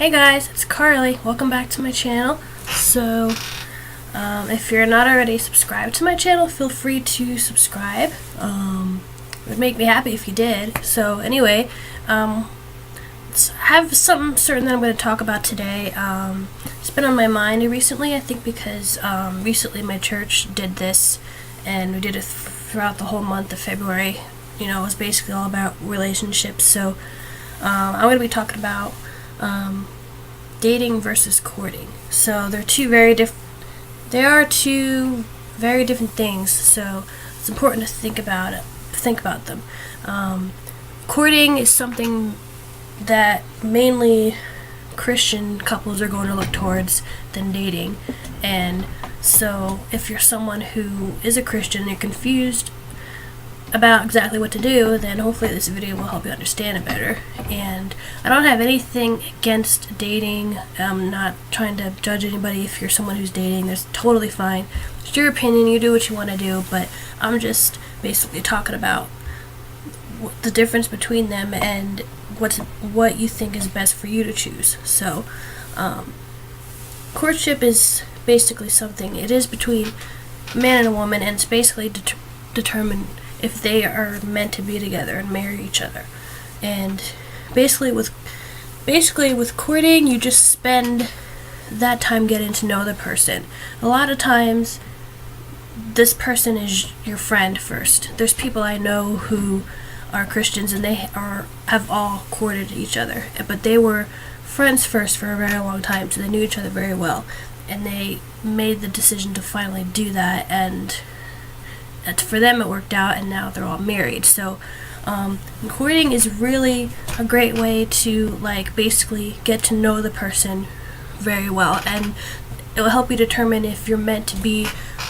Hey guys, it's Carly. Welcome back to my channel. So, if you're not already subscribed to my channel, feel free to subscribe. It would make me happy if you did. So anyway, let's have something certain that I'm going to talk about today. It's been on my mind recently, I think because recently my church did this, and we did it throughout the whole month of February. You know, it was basically all about relationships. So I'm going to be talking about dating versus courting. So they're two very different. They are two very different things. So it's important to think about it. Think about them. Courting is something that mainly Christian couples are going to look towards than dating. And so if you're someone who is a Christian and you're confused about exactly what to do, then hopefully this video will help you understand it better. And I don't have anything against dating. I'm not trying to judge anybody. If you're someone who's dating, that's totally fine. It's your opinion, you do what you want to do, but I'm just basically talking about the difference between them and what you think is best for you to choose. So courtship is basically something, it is between a man and a woman, and it's basically determined if they are meant to be together and marry each other. And basically with courting, you just spend that time getting to know the person. A lot of times this person is your friend first. There's people I know who are Christians and they have all courted each other, but they were friends first for a very long time, so they knew each other very well, and they made the decision to finally do that, and for them it worked out, and now they're all married. So courting is really a great way to basically get to know the person very well, and it will help you determine if you're meant to be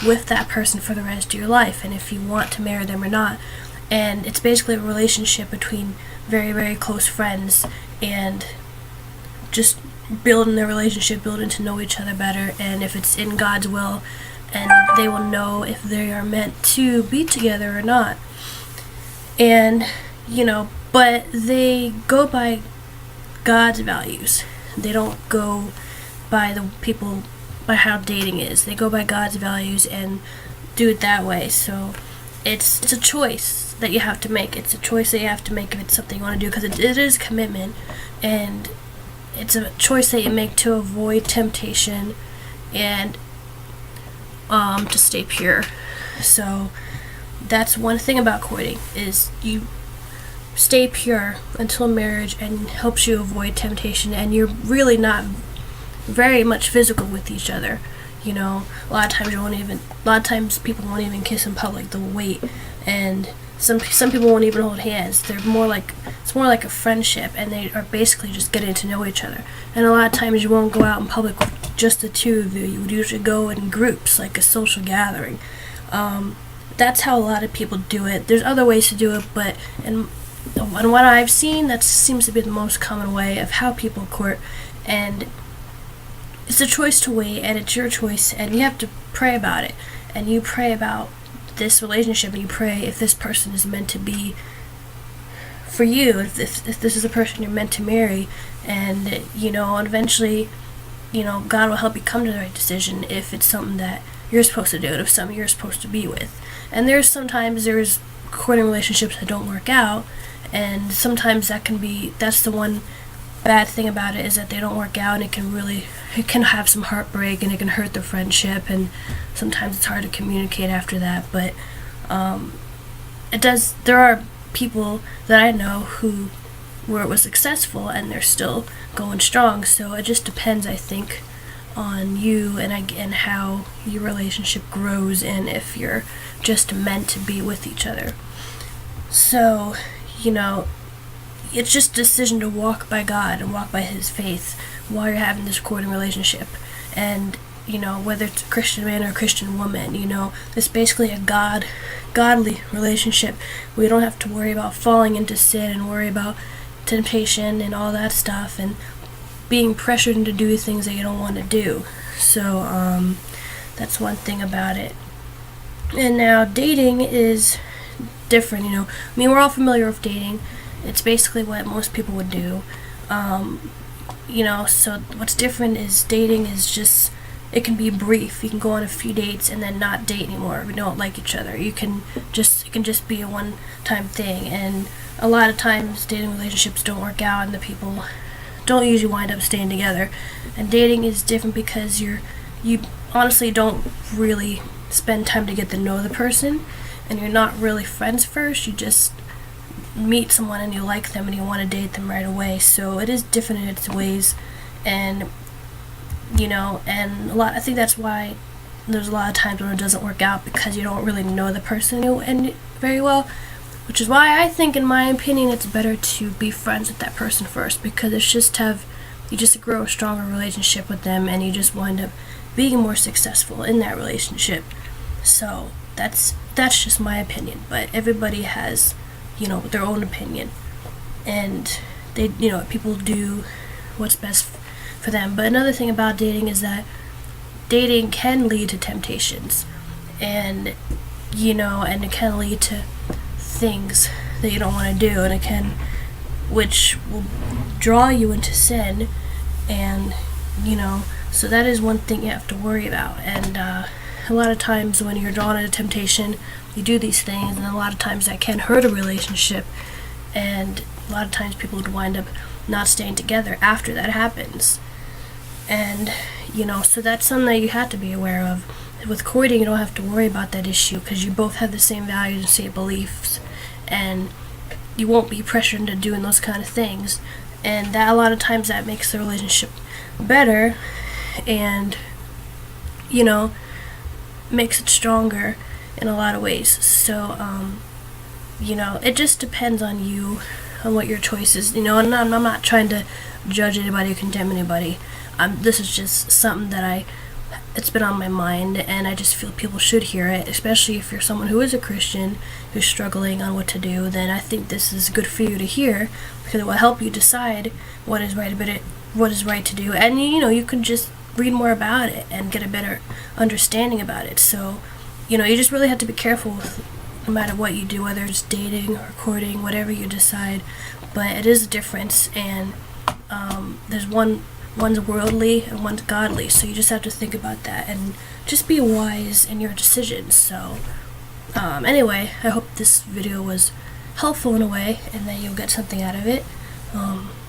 with that person for the rest of your life and if you want to marry them or not. And it's basically a relationship between very, very close friends, and just building the relationship, building to know each other better, and if it's in God's will, and they will know if they are meant to be together or not. And but they go by God's values. They don't go by by how dating is. They go by God's values and do it that way. So it's a choice that you have to make. It's a choice that you have to make if it's something you want to do, because it is commitment, and it's a choice that you make to avoid temptation and to stay pure. So that's one thing about courting, is you stay pure until marriage, and helps you avoid temptation, and you're really not very much physical with each other. A lot of times people won't even kiss in public. They'll wait, and some people won't even hold hands. It's more like a friendship, and they are basically just getting to know each other. And a lot of times you won't go out in public with just the two of you. You would usually go in groups, like a social gathering. That's how a lot of people do it. There's other ways to do it, but and what I've seen, that seems to be the most common way of how people court. And it's a choice to wait, and it's your choice, and you have to pray about it. And you pray about this relationship, and you pray if this person is meant to be for you, if this is a person you're meant to marry, and eventually God will help you come to the right decision if it's something that you're supposed to do, if it's something you're supposed to be with. And there's courting relationships that don't work out, and sometimes that's the one bad thing about it, is that they don't work out, and it can have some heartbreak, and it can hurt the friendship, and sometimes it's hard to communicate after that. But there are people that I know where it was successful, and they're still going strong. So it just depends, I think, on you and how your relationship grows, and if you're just meant to be with each other. So it's just a decision to walk by God and walk by His faith while you're having this courting relationship. And whether it's a Christian man or a Christian woman, it's basically a godly relationship. We don't have to worry about falling into sin and worry about temptation and all that stuff, and being pressured into doing things that you don't want to do. So that's one thing about it. And now dating is different. We're all familiar with dating. It's basically what most people would do. so what's different is dating is just, it can be brief. You can go on a few dates and then not date anymore if you don't like each other. It can just be a one-time thing, and a lot of times dating relationships don't work out and the people don't usually wind up staying together. And dating is different because you honestly don't really spend time to get to know the person, and you're not really friends first. You just meet someone and you like them and you want to date them right away. So it is different in its ways, and I think that's why there's a lot of times when it doesn't work out, because you don't really know the person very well, which is why I think, in my opinion, it's better to be friends with that person first, because you just grow a stronger relationship with them, and you just wind up being more successful in that relationship. So that's just my opinion, but everybody has their own opinion, and people do what's best for them. But another thing about dating is that dating can lead to temptations, and it can lead to things that you don't want to do, and which will draw you into sin, and so that is one thing you have to worry about. And a lot of times when you're drawn into temptation, you do these things, and a lot of times that can hurt a relationship, and a lot of times people would wind up not staying together after that happens. And so that's something that you have to be aware of. With courting, you don't have to worry about that issue, because you both have the same values and same beliefs, and you won't be pressured into doing those kind of things. And that, a lot of times, that makes the relationship better, and makes it stronger in a lot of ways. So it just depends on you, on what your choice is. And I'm not trying to judge anybody or condemn anybody. This is just something that it's been on my mind, and I just feel people should hear it, especially if you're someone who is a Christian who's struggling on what to do. Then I think this is good for you to hear, because it will help you decide what is right to do. And you can just read more about it and get a better understanding about it. So you just really have to be careful with, no matter what you do, whether it's dating or courting, whatever you decide. But it is a difference, and there's one's worldly and one's godly, so you just have to think about that and just be wise in your decisions. So anyway, I hope this video was helpful in a way, and that you'll get something out of it.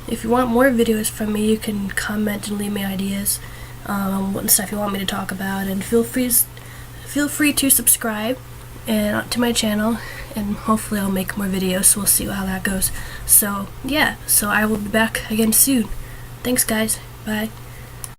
If you want more videos from me, you can comment and leave me ideas, what stuff you want me to talk about, and feel free to subscribe to my channel, and hopefully I'll make more videos, so we'll see how that goes. So yeah, so I will be back again soon. Thanks guys, bye.